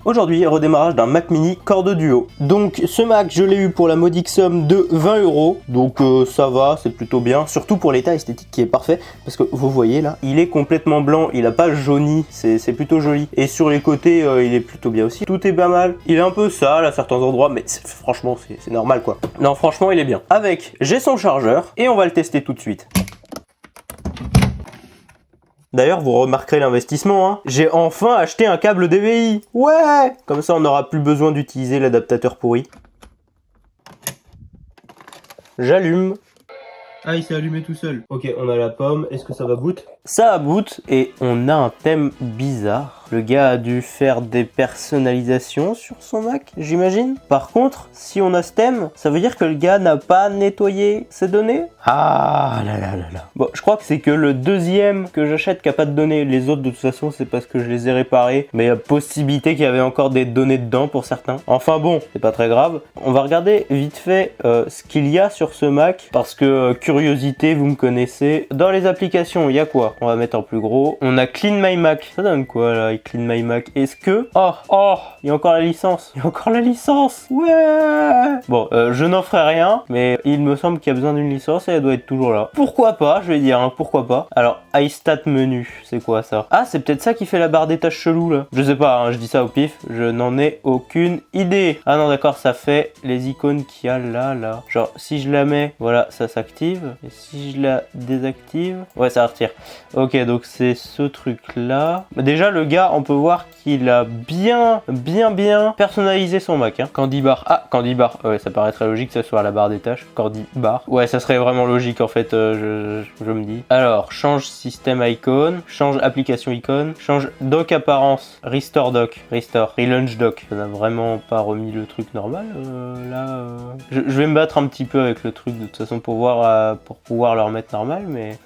Aujourd'hui, redémarrage d'un Mac Mini Core Duo. Donc ce Mac, je l'ai eu pour la modique somme de 20 €. Donc ça va, c'est plutôt bien. Surtout pour l'état esthétique qui est parfait. Parce que vous voyez là, il est complètement blanc, il a pas jauni, c'est plutôt joli. Et sur les côtés, il est plutôt bien aussi. Tout est pas mal. Il est un peu sale à certains endroits, mais franchement, c'est normal quoi. Non, franchement, il est bien. Avec, j'ai son chargeur et on va le tester tout de suite. D'ailleurs, vous remarquerez l'investissement, hein. J'ai enfin acheté un câble DVI. Ouais! Comme ça, on n'aura plus besoin d'utiliser l'adaptateur pourri. J'allume. Ah, il s'est allumé tout seul. Ok, on a la pomme. Est-ce que ça va boot? Ça boot et on a un thème bizarre. Le gars a dû faire des personnalisations sur son Mac, j'imagine. Par contre, si on a ce thème, ça veut dire que le gars n'a pas nettoyé ses données? Ah là là là là. Bon, je crois que c'est que le deuxième que j'achète qui a pas de données. Les autres, de toute façon, c'est parce que je les ai réparés. Mais il y a possibilité qu'il y avait encore des données dedans pour certains. Enfin bon, c'est pas très grave. On va regarder vite fait ce qu'il y a sur ce Mac. Parce que, curiosité, vous me connaissez. Dans les applications, il y a quoi? On va mettre en plus gros. On a Clean My Mac. Ça donne quoi là? Clean My Mac. Est-ce que... Oh, il y a encore la licence. Il y a encore la licence. Ouais. Bon, je n'en ferai rien, mais il me semble qu'il y a besoin d'une licence et elle doit être toujours là. Pourquoi pas, je vais dire, hein, pourquoi pas. Alors, iStat menu, c'est quoi ça? Ah, c'est peut-être ça qui fait la barre des tâches chelou là. Je sais pas, hein, je dis ça au pif, je n'en ai aucune idée. Ah non, d'accord, ça fait les icônes qu'il y a là. Genre, si je la mets, voilà, ça s'active. Et si je la désactive, ouais, ça retire. Ok, donc c'est ce truc là. Déjà, le gars, on peut voir qu'il a bien personnalisé son Mac. Hein. Candy Bar. Ah, Candy Bar. Ouais, ça paraît très logique que ça soit à la barre des tâches. Candy Bar. Ouais, ça serait vraiment logique en fait, je me dis. Alors, change système icône, change application icône, change dock apparence, restore dock, restore, relaunch dock. Ça n'a vraiment pas remis le truc normal là. Je vais me battre un petit peu avec le truc de toute façon pour voir pour pouvoir le remettre normal, mais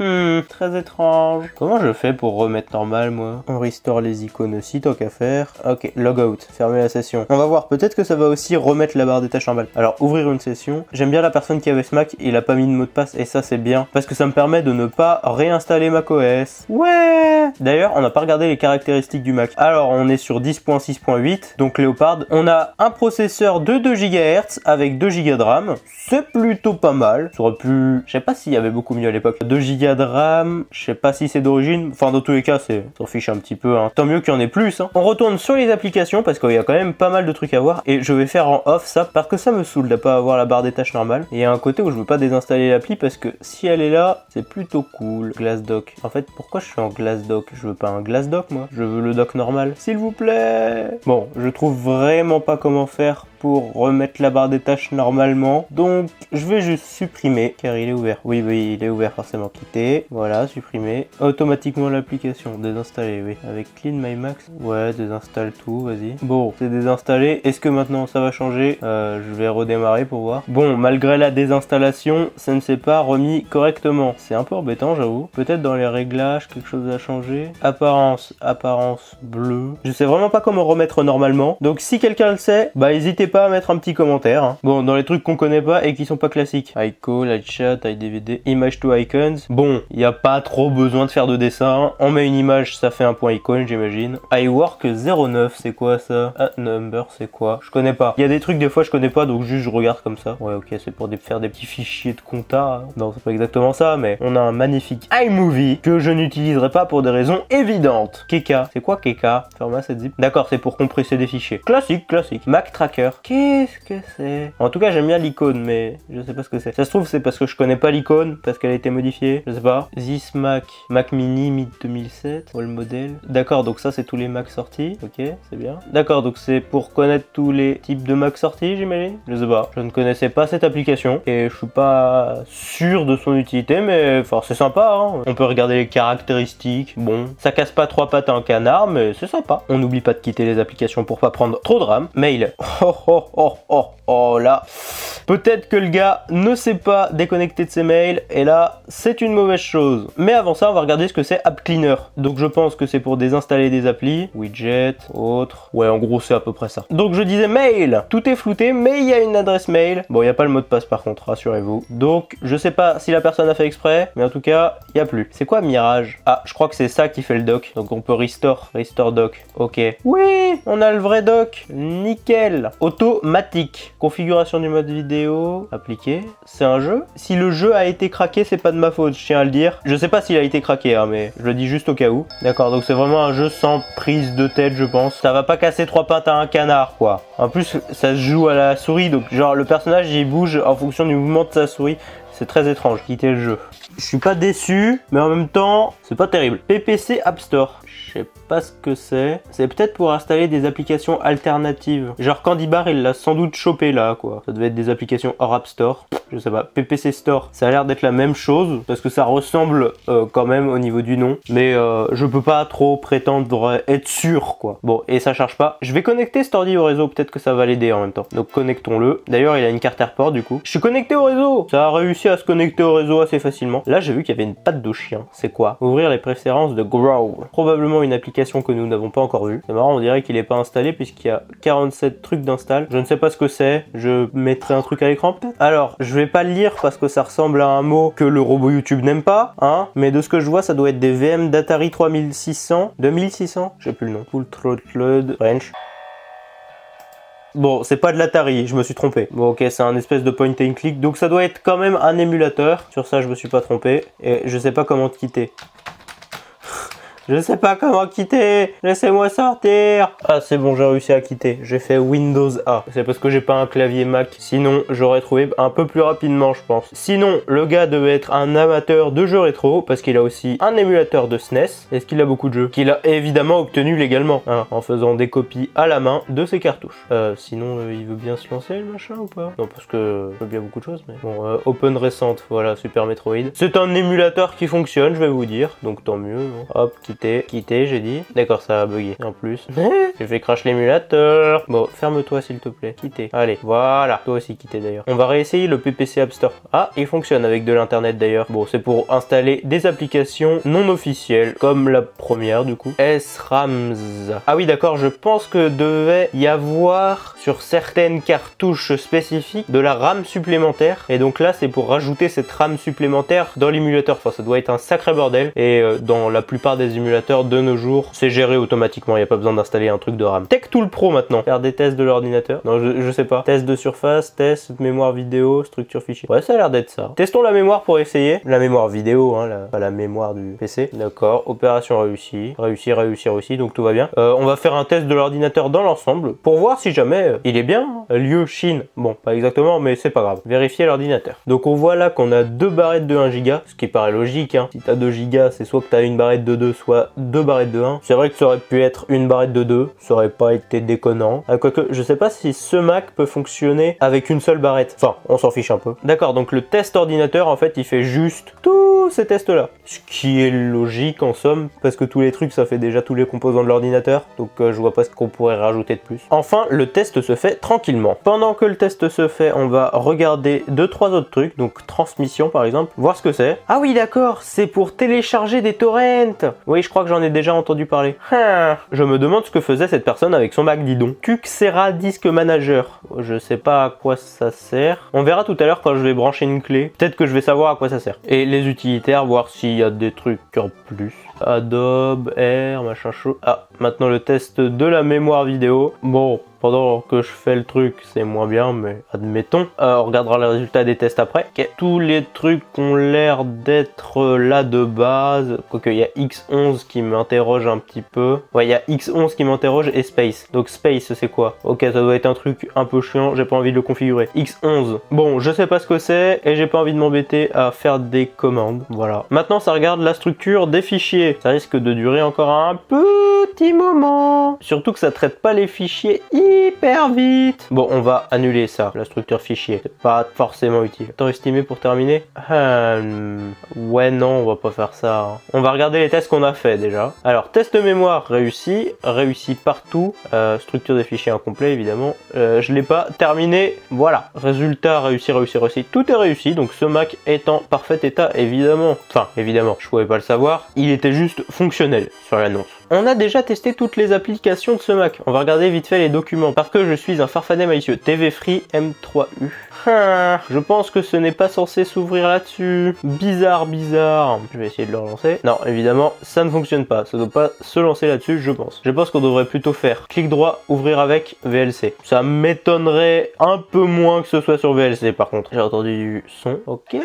très étrange. Comment je fais pour remettre normal moi? On restore les icônes aussi, tant qu'à faire. Ok, logout, fermer la session. On va voir, peut-être que ça va aussi remettre la barre des tâches normale. Alors, ouvrir une session. J'aime bien la personne qui avait ce Mac, il a pas mis de mot de passe, et ça c'est bien, parce que ça me permet de ne pas réinstaller macOS. Ouais! D'ailleurs, on n'a pas regardé les caractéristiques du Mac. Alors, on est sur 10.6.8, donc Léopard. On a un processeur de 2 GHz avec 2 Go de RAM. C'est plutôt pas mal. Ça aurait pu... Je sais pas s'il y avait beaucoup mieux à l'époque. 2 Go de RAM, je sais pas si c'est d'origine. Enfin, dans tous les cas, s'en fiche un petit peu. Hein. Tant mieux qu'il y en ait plus. Hein. On retourne sur les applications parce qu'il y a quand même pas mal de trucs à voir. Et je vais faire en off ça parce que ça me saoule de pas avoir la barre des tâches normale. Et il y a un côté où je veux pas désinstaller l'appli parce que si elle est là, c'est plutôt cool. GlassDock. En fait, pourquoi je suis en GlassDock? Je veux pas un GlassDock moi. Je veux le dock normal. S'il vous plaît. Bon, je trouve vraiment pas comment faire pour remettre la barre des tâches normalement. Donc, je vais juste supprimer car il est ouvert. Oui, il est ouvert forcément. Quitter. Voilà, supprimer. Automatiquement l'application. Désinstaller, oui. Avec Clean My Mac. Ouais, désinstalle tout, vas-y. Bon, c'est désinstallé. Est-ce que maintenant ça va changer? Je vais redémarrer pour voir. Bon, malgré la désinstallation, ça ne s'est pas remis correctement. C'est un peu embêtant, j'avoue. Peut-être dans les réglages, quelque chose a changé. Apparence bleue. Je sais vraiment pas comment remettre normalement. Donc, si quelqu'un le sait, bah n'hésitez pas à mettre un petit commentaire. Hein. Bon, dans les trucs qu'on connaît pas et qui sont pas classiques. iCall, iChat, iDVD, Image to Icons. Bon, il n'y a pas trop besoin de faire de dessin. On met une image, ça fait un point icône, j'imagine. iWork 09, c'est quoi ça? Ah, number, c'est quoi? Je connais pas. Il y a des trucs des fois je connais pas, donc juste je regarde comme ça. Ouais, ok, c'est pour faire des petits fichiers de compta. Hein. Non, c'est pas exactement ça, mais on a un magnifique iMovie que je n'utiliserai pas pour des raisons évidentes. Keka, c'est quoi Keka? Format 7-zip. D'accord, c'est pour compresser des fichiers. Classique. Mac Tracker. Qu'est-ce que c'est? En tout cas, j'aime bien l'icône, mais je sais pas ce que c'est. Ça se trouve, c'est parce que je connais pas l'icône, parce qu'elle a été modifiée. Je sais pas. This Mac Mini mid 2007. All model. D'accord, donc ça, c'est tous les Mac sortis. Ok, c'est bien. D'accord, donc c'est pour connaître tous les types de Mac sortis, j'imagine. Je sais pas. Je ne connaissais pas cette application et je suis pas sûr de son utilité, mais enfin, c'est sympa. Hein. On peut regarder les caractéristiques. Bon, ça casse pas 3 pattes à un canard, mais c'est sympa. On n'oublie pas de quitter les applications pour pas prendre trop de RAM. Mail. Oh là. Peut-être que le gars ne s'est pas déconnecté de ses mails et là c'est une mauvaise chose. Mais avant ça on va regarder ce que c'est App Cleaner. Donc je pense que c'est pour désinstaller des applis, widgets, autres. Ouais en gros c'est à peu près ça. Donc je disais mail, tout est flouté mais il y a une adresse mail. Bon il n'y a pas le mot de passe par contre, rassurez-vous. Donc je sais pas si la personne a fait exprès, mais en tout cas il n'y a plus. C'est quoi Mirage? Ah je crois que c'est ça qui fait le doc. Donc on peut restore doc. Ok. Oui, on a le vrai doc. Nickel. Automatique. Configuration du mode vidéo. Appliqué. C'est un jeu. Si le jeu a été craqué, c'est pas de ma faute, je tiens à le dire. Je sais pas s'il a été craqué, hein, mais je le dis juste au cas où. D'accord, donc c'est vraiment un jeu sans prise de tête, je pense. Ça va pas casser 3 pattes à un canard, quoi. En plus, ça se joue à la souris, donc genre le personnage il bouge en fonction du mouvement de sa souris. C'est très étrange, quitter le jeu. Je suis pas déçu, mais en même temps, c'est pas terrible. PPC App Store. Je sais pas ce que c'est. C'est peut-être pour installer des applications alternatives. Genre Candy Bar, il l'a sans doute chopé là, quoi. Ça devait être des applications hors App Store. Je sais pas. PPC Store, ça a l'air d'être la même chose, parce que ça ressemble quand même au niveau du nom. Mais je peux pas trop prétendre être sûr, quoi. Bon, et ça charge pas. Je vais connecter cet ordi au réseau, peut-être que ça va l'aider en même temps. Donc connectons-le. D'ailleurs, il a une carte AirPort du coup. Je suis connecté au réseau. Ça a réussi à se connecter au réseau assez facilement. Là, j'ai vu qu'il y avait une patte de chien. C'est quoi? Ouvrir les préférences de Growl. Probablement une application que nous n'avons pas encore vue. C'est marrant, on dirait qu'il est pas installé puisqu'il y a 47 trucs d'install. Je ne sais pas ce que c'est. Je mettrai un truc à l'écran peut-être. Alors, je vais pas le lire parce que ça ressemble à un mot que le robot YouTube n'aime pas, hein. Mais de ce que je vois, ça doit être des VM d'Atari 3600, 2600, j'ai plus le nom. Full Throttled Range. Bon, c'est pas de l'Atari, je me suis trompé. Bon, ok, c'est un espèce de point and click, donc ça doit être quand même un émulateur. Sur ça, je me suis pas trompé. Et je sais pas comment te quitter. Je sais pas comment quitter. Laissez-moi sortir. Ah, c'est bon, j'ai réussi à quitter. J'ai fait Windows A. C'est parce que j'ai pas un clavier Mac. Sinon, j'aurais trouvé un peu plus rapidement, je pense. Sinon, le gars devait être un amateur de jeux rétro parce qu'il a aussi un émulateur de SNES. Est-ce qu'il a beaucoup de jeux? Qu'il a évidemment obtenu légalement, hein, en faisant des copies à la main de ses cartouches. Sinon, il veut bien se lancer, le machin, ou pas? Non, parce que il veut bien beaucoup de choses, mais bon, Open récente, voilà, Super Metroid. C'est un émulateur qui fonctionne, je vais vous dire. Donc tant mieux. Hein. Hop, quitter, j'ai dit. D'accord, ça a bugué. En plus, j'ai fait crash l'émulateur. Bon, ferme-toi s'il te plaît. Quitter. Allez, voilà. Toi aussi quitter d'ailleurs. On va réessayer le PPC App Store. Ah, il fonctionne avec de l'internet d'ailleurs. Bon, c'est pour installer des applications non officielles, comme la première du coup. SRAMS. Ah oui, d'accord, je pense que devait y avoir sur certaines cartouches spécifiques de la RAM supplémentaire. Et donc là, c'est pour rajouter cette RAM supplémentaire dans l'émulateur. Enfin, ça doit être un sacré bordel. Et dans la plupart des émulateurs de nos jours, c'est géré automatiquement, il n'y a pas besoin d'installer un truc de RAM. TechTool Pro maintenant, faire des tests de l'ordinateur. Non, je sais pas. Test de surface, test de mémoire vidéo, structure fichier. Ouais, ça a l'air d'être ça. Testons la mémoire pour essayer. La mémoire vidéo, hein, pas la mémoire du PC. D'accord, opération réussie. Réussi, donc tout va bien. On va faire un test de l'ordinateur dans l'ensemble pour voir si jamais il est bien. Lieu Chine, bon, pas exactement, mais c'est pas grave. Vérifier l'ordinateur. Donc on voit là qu'on a 2 barrettes de 1 Go, ce qui paraît logique, hein. Si t'as 2 Go, c'est soit que t'as une barrette de 2, soit 2 barrettes de 1. C'est vrai que ça aurait pu être une barrette de 2, ça aurait pas été déconnant. Quoique, je sais pas si ce Mac peut fonctionner avec une seule barrette. Enfin, on s'en fiche un peu. D'accord, donc le test ordinateur, en fait, il fait juste tous ces tests-là. Ce qui est logique en somme, parce que tous les trucs, ça fait déjà tous les composants de l'ordinateur. Donc je vois pas ce qu'on pourrait rajouter de plus. Enfin, le test se fait tranquillement. Pendant que le test se fait, on va regarder 2-3 autres trucs. Donc transmission par exemple, voir ce que c'est. Ah oui, d'accord, c'est pour télécharger des torrents. Oui, je crois que j'en ai déjà entendu parler. Je me demande ce que faisait cette personne avec son Mac, dis donc. Cuxera Disk Manager. Je sais pas à quoi ça sert. On verra tout à l'heure quand je vais brancher une clé. Peut-être que je vais savoir à quoi ça sert. Et les utilitaires, voir s'il y a des trucs en plus. Adobe, Air, machin chaud. Ah, maintenant le test de la mémoire vidéo. Bon, pendant que je fais le truc, c'est moins bien, mais admettons. On regardera le résultat des tests après. Okay. Tous les trucs ont l'air d'être là de base. Quoique, il y a X11 qui m'interroge un petit peu. Ouais, il y a X11 qui m'interroge et Space. Donc Space, c'est quoi? Ok, ça doit être un truc un peu chiant, j'ai pas envie de le configurer. X11. Bon, je sais pas ce que c'est et j'ai pas envie de m'embêter à faire des commandes. Voilà. Maintenant, ça regarde la structure des fichiers. Ça risque de durer encore un petit petit moment. Surtout que ça traite pas les fichiers hyper vite. Bon, on va annuler ça, la structure fichier. C'est pas forcément utile. Temps estimé pour terminer. Ouais, non, on va pas faire ça. Hein. On va regarder les tests qu'on a fait déjà. Alors, test de mémoire réussi. Réussi partout. Structure des fichiers incomplet, évidemment. Je l'ai pas terminé. Voilà. Résultat, réussi, réussi, réussi. Tout est réussi. Donc, ce Mac est en parfait état, évidemment. Enfin, évidemment, je pouvais pas le savoir. Il était juste fonctionnel sur l'annonce. On a déjà testé toutes les applications de ce Mac. On va regarder vite fait les documents. Parce que je suis un farfadet malicieux. TV Free M3U. Je pense que ce n'est pas censé s'ouvrir là-dessus. Bizarre, bizarre. Je vais essayer de le relancer. Non, évidemment, ça ne fonctionne pas. Ça ne doit pas se lancer là-dessus, je pense. Je pense qu'on devrait plutôt faire clic droit, ouvrir avec VLC. Ça m'étonnerait un peu moins que ce soit sur VLC, par contre. J'ai entendu du son. Ok.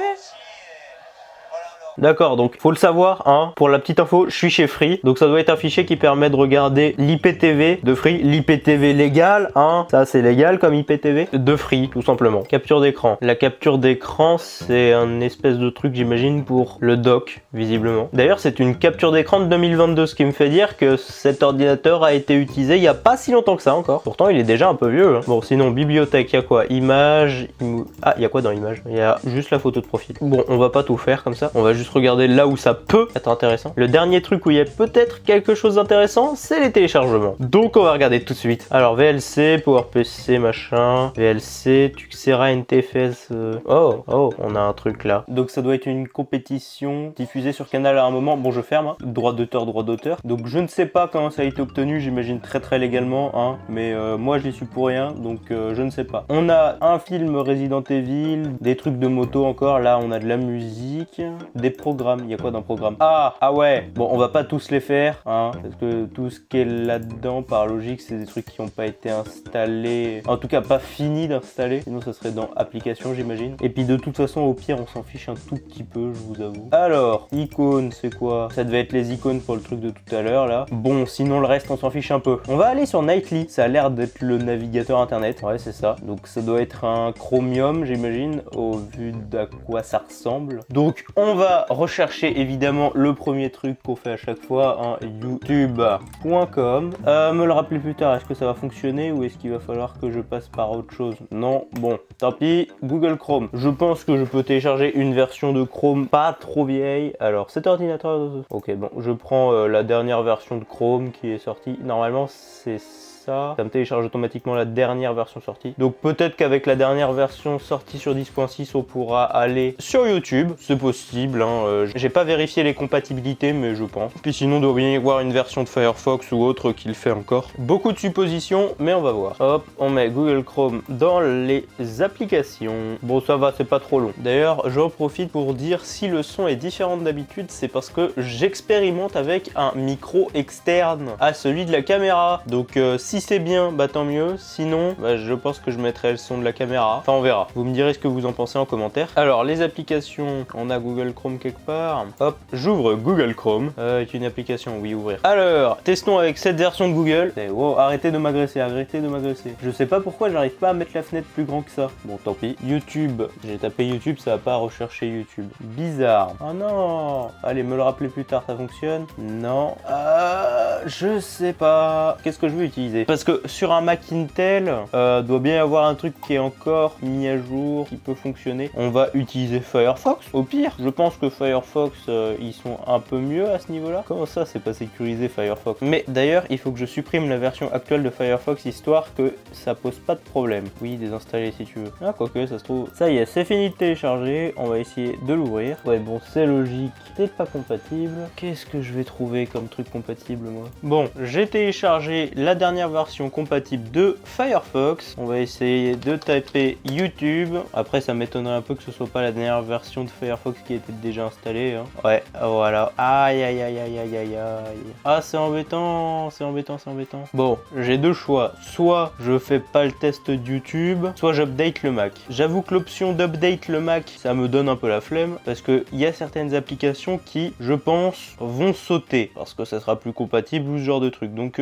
D'accord, donc faut le savoir, hein, pour la petite info, je suis chez Free, donc ça doit être un fichier qui permet de regarder l'IPTV de Free, l'IPTV légal, hein, ça c'est légal comme IPTV, de Free, tout simplement. Capture d'écran. La capture d'écran, c'est un espèce de truc, j'imagine, pour le dock, visiblement. D'ailleurs, c'est une capture d'écran de 2022, ce qui me fait dire que cet ordinateur a été utilisé il n'y a pas si longtemps que ça encore. Pourtant, il est déjà un peu vieux. Hein. Bon, sinon, bibliothèque, il y a quoi? Images, ah, il y a quoi dans Images? Il y a juste la photo de profil. Bon, on va pas tout faire comme ça, on va juste regarder là où ça peut être intéressant. Le dernier truc où il y a peut-être quelque chose d'intéressant, c'est les téléchargements. Donc on va regarder tout de suite. Alors VLC, PowerPC, machin, VLC, Tuxera, NTFS. Oh, on a un truc là. Donc ça doit être une compétition diffusée sur Canal à un moment. Bon, je ferme. Hein. Droit d'auteur, droit d'auteur. Donc je ne sais pas comment ça a été obtenu. J'imagine très légalement. Hein. Mais moi, je l'ai su pour rien. Donc je ne sais pas. On a un film Resident Evil, des trucs de moto encore. Là, on a de la musique, des programmes. Il y a quoi dans le programme? Ah ouais. Bon, on va pas tous les faire, hein, parce que tout ce qui est là-dedans, par logique, c'est des trucs qui n'ont pas été installés, en tout cas pas fini d'installer. Sinon, ça serait dans application, j'imagine. Et puis de toute façon, au pire, on s'en fiche un tout petit peu, je vous avoue. Alors, icônes, c'est quoi? Ça devait être les icônes pour le truc de tout à l'heure là. Bon, sinon le reste, on s'en fiche un peu. On va aller sur Nightly. Ça a l'air d'être le navigateur internet. Ouais, c'est ça. Donc ça doit être un Chromium, j'imagine, au vu d'à quoi ça ressemble. Donc on va rechercher évidemment le premier truc qu'on fait à chaque fois, hein, youtube.com. Me le rappeler plus tard, est-ce que ça va fonctionner ou est-ce qu'il va falloir que je passe par autre chose? Non, bon, tant pis. Google Chrome. Je pense que je peux télécharger une version de Chrome pas trop vieille. Alors cet ordinateur... Ok, bon, je prends la dernière version de Chrome qui est sortie. Normalement, c'est ça me télécharge automatiquement la dernière version sortie. Donc peut-être qu'avec la dernière version sortie sur 10.6, on pourra aller sur YouTube. C'est possible, hein. J'ai pas vérifié les compatibilités, mais je pense. Puis sinon, il doit bien y avoir une version de Firefox ou autre qui le fait encore. Beaucoup de suppositions, mais on va voir. Hop, on met Google Chrome dans les applications. Bon, ça va, c'est pas trop long. D'ailleurs, j'en profite pour dire si le son est différent d'habitude, c'est parce que j'expérimente avec un micro externe à celui de la caméra. Donc si c'est bien, bah tant mieux. Sinon, bah, je pense que je mettrai le son de la caméra. Enfin, on verra. Vous me direz ce que vous en pensez en commentaire. Alors, les applications, on a Google Chrome quelque part. Hop, j'ouvre Google Chrome. Est une application, oui, ouvrir. Alors, testons avec cette version de Google. Wow, arrêtez de m'agresser, arrêtez de m'agresser. Je sais pas pourquoi j'arrive pas à mettre la fenêtre plus grand que ça. Bon, tant pis. YouTube, j'ai tapé YouTube, ça va pas rechercher YouTube. Bizarre. Oh non. Allez, me le rappeler plus tard, ça fonctionne? Non. Je sais pas. Qu'est-ce que je veux utiliser? Parce que sur un Mac Intel, doit bien y avoir un truc qui est encore mis à jour, qui peut fonctionner. On va utiliser Firefox. Au pire, je pense que Firefox, ils sont un peu mieux à ce niveau-là. Comment ça, c'est pas sécurisé Firefox? Mais d'ailleurs, il faut que je supprime la version actuelle de Firefox, histoire que ça pose pas de problème. Oui, désinstaller si tu veux. Ah, quoique, ça se trouve. Ça y est, c'est fini de télécharger. On va essayer de l'ouvrir. Ouais, bon, c'est logique. C'est pas compatible. Qu'est-ce que je vais trouver comme truc compatible, moi? Bon, j'ai téléchargé la dernière version compatible de Firefox. On va essayer de taper YouTube. Après, ça m'étonnerait un peu que ce soit pas la dernière version de Firefox qui était déjà installée. Hein. Ouais, voilà. Aïe, aïe, aïe, aïe, aïe, aïe, aïe. Ah, c'est embêtant, c'est embêtant, c'est embêtant. Bon, j'ai deux choix. Soit je fais pas le test de YouTube, soit j'update le Mac. J'avoue que l'option d'update le Mac, ça me donne un peu la flemme parce que il y a certaines applications qui, je pense, vont sauter parce que ça sera plus compatible ou ce genre de truc. Donc,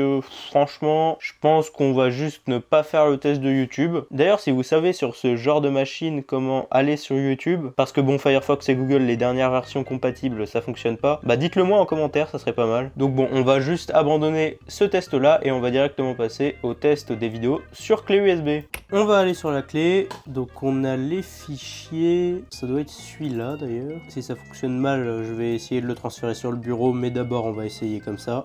franchement, Je pense qu'on va juste ne pas faire le test de YouTube. D'ailleurs, si vous savez sur ce genre de machine comment aller sur YouTube, parce que bon, Firefox et Google, les dernières versions compatibles, ça fonctionne pas, bah dites-le moi en commentaire, ça serait pas mal. Donc bon, on va juste abandonner ce test-là et on va directement passer au test des vidéos sur clé USB. On va aller sur la clé, donc on a les fichiers, ça doit être celui-là d'ailleurs. Si ça fonctionne mal, je vais essayer de le transférer sur le bureau, mais d'abord on va essayer comme ça.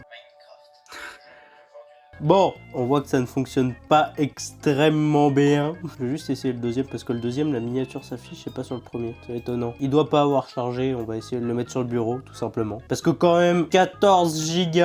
Bon, on voit que ça ne fonctionne pas extrêmement bien. Je vais juste essayer le deuxième parce que le deuxième, la miniature s'affiche et pas sur le premier. C'est étonnant. Il doit pas avoir chargé, on va essayer de le mettre sur le bureau, tout simplement. Parce que quand même, 14 Go.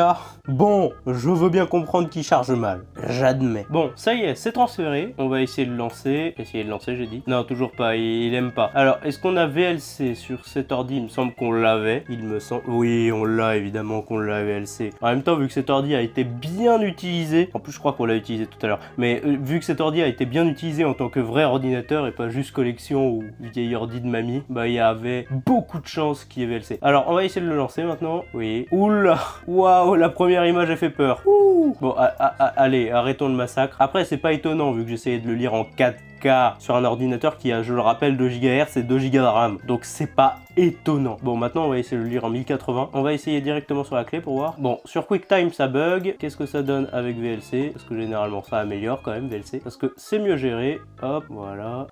Bon, je veux bien comprendre qu'il charge mal. J'admets. Bon, ça y est, c'est transféré. On va essayer de le lancer. Essayer de lancer, j'ai dit. Non, toujours pas, il aime pas. Alors, est-ce qu'on a VLC sur cet ordi? Il me semble qu'on l'avait. Il me semble... Oui, on l'a, évidemment qu'on l'a VLC. En même temps, vu que cet ordi a été bien utilisé, en plus je crois qu'on l'a utilisé tout à l'heure, mais vu que cet ordi a été bien utilisé en tant que vrai ordinateur et pas juste collection ou vieil ordi de mamie, bah il y avait beaucoup de chances qu'il y ait VLC. Alors on va essayer de le lancer maintenant. Oui. Oula. Waouh, la première image a fait peur. Ouh. Bon, allez, arrêtons le massacre. Après c'est pas étonnant vu que j'essayais de le lire en 4K sur un ordinateur qui a, je le rappelle, 2 GHz et 2 Go de RAM. Donc c'est pas étonnant. Bon, maintenant on va essayer de le lire en 1080. On va essayer directement sur la clé pour voir. Bon, sur QuickTime ça bug. Qu'est-ce que ça donne avec VLC? Parce que généralement ça améliore quand même VLC. Parce que c'est mieux géré. Hop, voilà.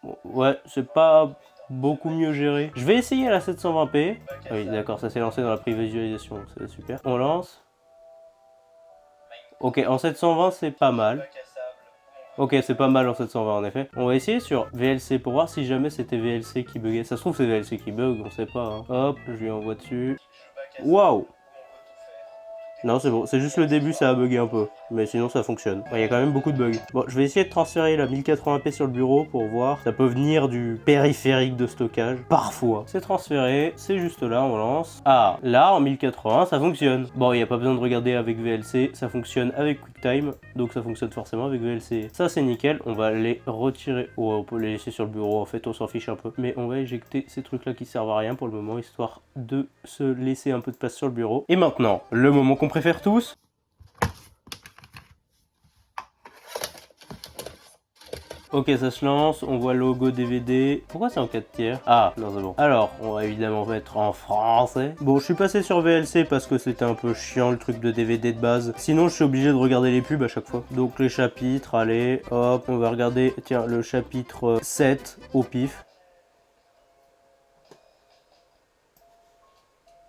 Bon, ouais, c'est pas beaucoup mieux géré. Je vais essayer la 720p. Oui, d'accord, ça s'est lancé dans la prévisualisation. C'est super. On lance. Ok, en 720 c'est pas mal. Ok, c'est pas mal en 720 en effet. On va essayer sur VLC pour voir si jamais c'était VLC qui buguait. Ça se trouve c'est VLC qui bug, on sait pas. Hein. Hop, je lui envoie dessus. Waouh! Non, c'est bon, c'est juste le début, ça a bugué un peu. Mais sinon, ça fonctionne. Il y a quand même beaucoup de bugs. Bon, je vais essayer de transférer la 1080p sur le bureau pour voir. Ça peut venir du périphérique de stockage. Parfois. C'est transféré, c'est juste là, on lance. Ah, là, en 1080, ça fonctionne. Bon, il n'y a pas besoin de regarder avec VLC. Ça fonctionne avec QuickTime. Donc, ça fonctionne forcément avec VLC. Ça, c'est nickel. On va les retirer. Oh, on peut les laisser sur le bureau. En fait, on s'en fiche un peu. Mais on va éjecter ces trucs-là qui servent à rien pour le moment, histoire de se laisser un peu de place sur le bureau. Et maintenant, le moment qu'on préfère tous. Ok, ça se lance, on voit le logo DVD. Pourquoi c'est en 4 tiers? Ah, non, c'est bon. Alors, on va évidemment mettre en français. Bon, je suis passé sur VLC parce que c'était un peu chiant le truc de DVD de base. Sinon, je suis obligé de regarder les pubs à chaque fois. Donc, les chapitres, allez, hop, on va regarder, tiens, le chapitre 7 au pif.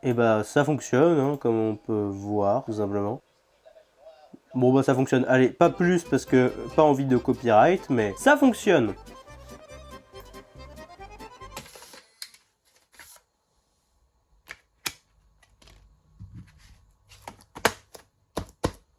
Et bah, ça fonctionne, hein, comme on peut voir, tout simplement. Bon bah ça fonctionne, allez, pas plus parce que pas envie de copyright, mais ça fonctionne.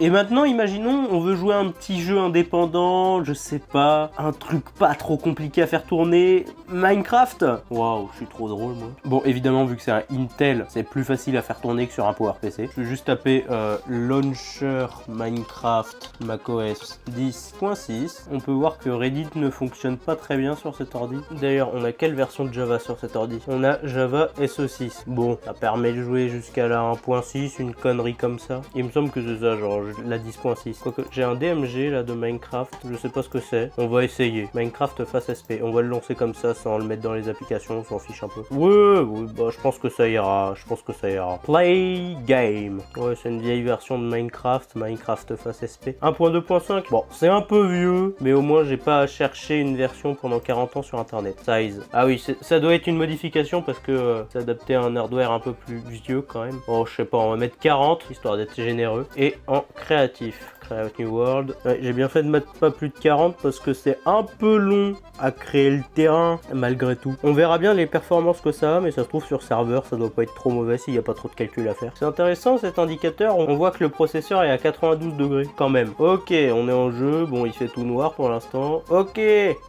Et maintenant, imaginons, on veut jouer un petit jeu indépendant, je sais pas, un truc pas trop compliqué à faire tourner, Minecraft. Waouh, je suis trop drôle moi. Bon, évidemment, vu que c'est un Intel, c'est plus facile à faire tourner que sur un PowerPC. Je vais juste taper Launcher Minecraft macOS 10.6. On peut voir que Reddit ne fonctionne pas très bien sur cet ordi. D'ailleurs, on a quelle version de Java sur cet ordi? On a Java SE6. Bon, ça permet de jouer jusqu'à la 1.6, une connerie comme ça. Il me semble que c'est ça, genre la 10.6. Quoique j'ai un DMG là de Minecraft, je sais pas ce que c'est. On va essayer. Minecraft face SP. On va le lancer comme ça sans le mettre dans les applications, on s'en fiche un peu. Ouais, bah je pense que ça ira. Je pense que ça ira. Play game. Ouais, c'est une vieille version de Minecraft. Minecraft face SP. 1.2.5. Bon, c'est un peu vieux, mais au moins j'ai pas à chercher une version pendant 40 ans sur internet. Size. Ah oui, ça doit être une modification parce que c'est adapté à un hardware un peu plus vieux quand même. Oh, je sais pas, on va mettre 40 histoire d'être généreux. Et en créatif. Create New World. Ouais, j'ai bien fait de mettre pas plus de 40 parce que c'est un peu long à créer le terrain malgré tout. On verra bien les performances que ça a, mais ça se trouve sur serveur, ça doit pas être trop mauvais s'il n'y a pas trop de calcul à faire. C'est intéressant cet indicateur, on voit que le processeur est à 92 degrés quand même. Ok, on est en jeu, bon il fait tout noir pour l'instant. Ok,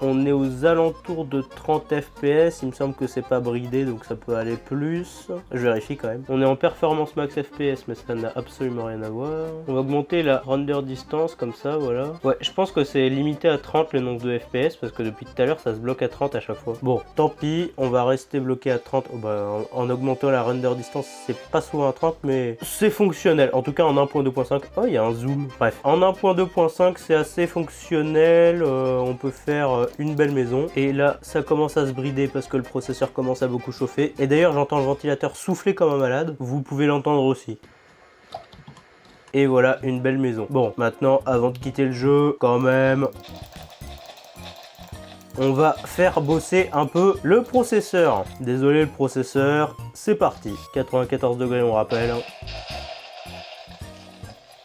on est aux alentours de 30 FPS, il me semble que c'est pas bridé donc ça peut aller plus. Je vérifie quand même. On est en performance max FPS mais ça n'a absolument rien à voir. On va augmenter augmenter la render distance comme ça, voilà. Ouais, je pense que c'est limité à 30 le nombre de FPS parce que depuis tout à l'heure ça se bloque à 30 à chaque fois. Bon, tant pis, on va rester bloqué à 30. Oh, bah, en augmentant la render distance, c'est pas souvent à 30, mais c'est fonctionnel. En tout cas en 1.2.5. Oh, il y a un zoom. Bref, en 1.2.5, c'est assez fonctionnel. On peut faire une belle maison. Et là, ça commence à se brider parce que le processeur commence à beaucoup chauffer. Et d'ailleurs, j'entends le ventilateur souffler comme un malade. Vous pouvez l'entendre aussi. Et voilà, une belle maison. Bon, maintenant, avant de quitter le jeu, quand même, on va faire bosser un peu le processeur. Désolé le processeur, c'est parti. 94 degrés, on rappelle.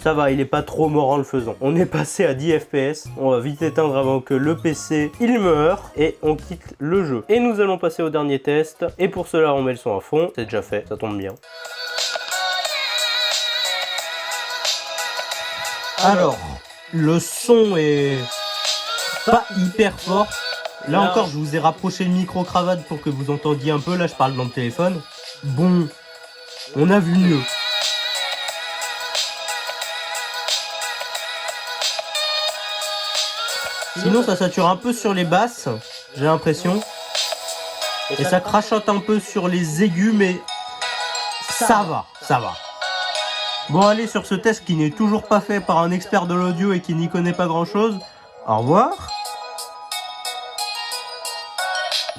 Ça va, il est pas trop mort en le faisant. On est passé à 10 FPS. On va vite éteindre avant que le PC, il meure. Et on quitte le jeu. Et nous allons passer au dernier test. Et pour cela, on met le son à fond. C'est déjà fait, ça tombe bien. Alors, le son est pas hyper fort. Là encore, je vous ai rapproché le micro-cravate pour que vous entendiez un peu. Là, je parle dans le téléphone. Bon, on a vu mieux. Sinon, ça sature un peu sur les basses, j'ai l'impression. Et ça crachote un peu sur les aigus, mais ça va, ça va. Bon, allez, sur ce test qui n'est toujours pas fait par un expert de l'audio et qui n'y connaît pas grand-chose, au revoir.